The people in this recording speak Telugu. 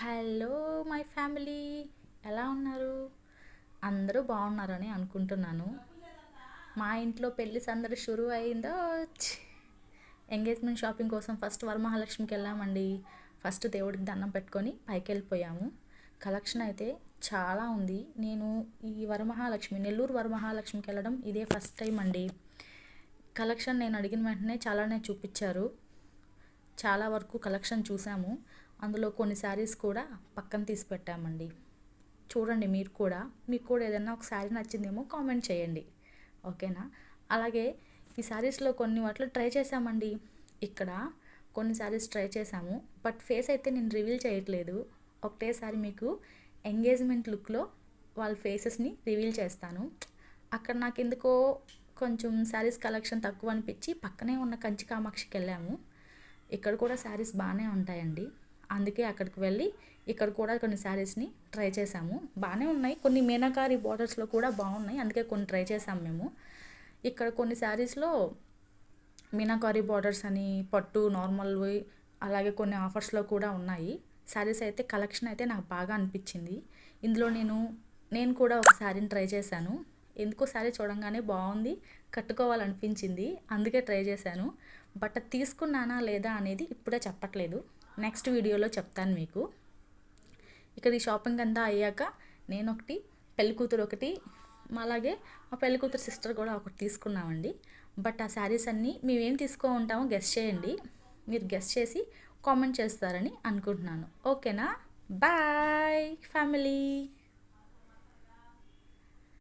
హలో మై ఫ్యామిలీ, ఎలా ఉన్నారు? అందరూ బాగున్నారని అనుకుంటున్నాను. మా ఇంట్లో పెళ్లి సందడి షురు అయిందో. ఎంగేజ్మెంట్ షాపింగ్ కోసం ఫస్ట్ వరమహాలక్ష్మికి వెళ్ళామండి. ఫస్ట్ దేవుడికి దండం పెట్టుకొని పైకి వెళ్ళిపోయాము. కలెక్షన్ అయితే చాలా ఉంది. నేను ఈ వరమహాలక్ష్మి, నెల్లూరు వరమహాలక్ష్మికి వెళ్ళడం ఇదే ఫస్ట్ టైం అండి. కలెక్షన్ నేను అడిగిన వెంటనే చాలానే చూపించారు. చాలా వరకు కలెక్షన్ చూసాము. అందులో కొన్ని శారీస్ కూడా పక్కన తీసి పెట్టామండి. చూడండి మీరు కూడా. మీకు కూడా ఏదైనా ఒక శారీ నచ్చిందేమో కామెంట్ చేయండి, ఓకేనా? అలాగే ఈ శారీస్లో కొన్ని వాటిలో ట్రై చేసామండి. ఇక్కడ కొన్ని శారీస్ ట్రై చేసాము, బట్ ఫేస్ అయితే నేను రివీల్ చేయట్లేదు. ఒకటేసారి మీకు ఎంగేజ్మెంట్ లుక్లో వాళ్ళ ఫేసెస్ని రివీల్ చేస్తాను. అక్కడ నాకు ఎందుకో కొంచెం శారీస్ కలెక్షన్ తక్కువ అనిపించి పక్కనే ఉన్న కంచి కామాక్షికి వెళ్ళాము. ఇక్కడ కూడా శారీస్ బాగానే ఉంటాయండి. అందుకే అక్కడికి వెళ్ళి ఇక్కడ కూడా కొన్ని శారీస్ని ట్రై చేసాము. బాగానే ఉన్నాయి. కొన్ని మీనాకారి బార్డర్స్లో కూడా బాగున్నాయి, అందుకే కొన్ని ట్రై చేసాము మేము. ఇక్కడ కొన్ని శారీస్లో మీనాకారి బార్డర్స్ అని, పట్టు నార్మల్వి, అలాగే కొన్ని ఆఫర్స్లో కూడా ఉన్నాయి. శారీస్ అయితే కలెక్షన్ అయితే నాకు బాగా అనిపించింది. ఇందులో నేను కూడా ఒక శారీని ట్రై చేశాను. ఎందుకో శారీ చూడంగానే బాగుంది, కట్టుకోవాలనిపించింది, అందుకే ట్రై చేశాను. బట్ తీసుకున్నానా లేదా అనేది ఇప్పుడే చెప్పట్లేదు, నెక్స్ట్ వీడియోలో చెప్తాను మీకు. ఇక్కడ ఈ షాపింగ్ అంతా అయ్యాక నేను ఒకటి, పెళ్ళికూతురు ఒకటి, అలాగే మా పెళ్ళికూతురు సిస్టర్ కూడా ఒకటి తీసుకున్నామండి. బట్ ఆ శారీస్ అన్నీ మేమేం తీసుకో ఉంటామో గెస్ చేయండి. మీరు గెస్ చేసి కామెంట్ చేస్తారని అనుకుంటున్నాను, ఓకేనా? Bye family.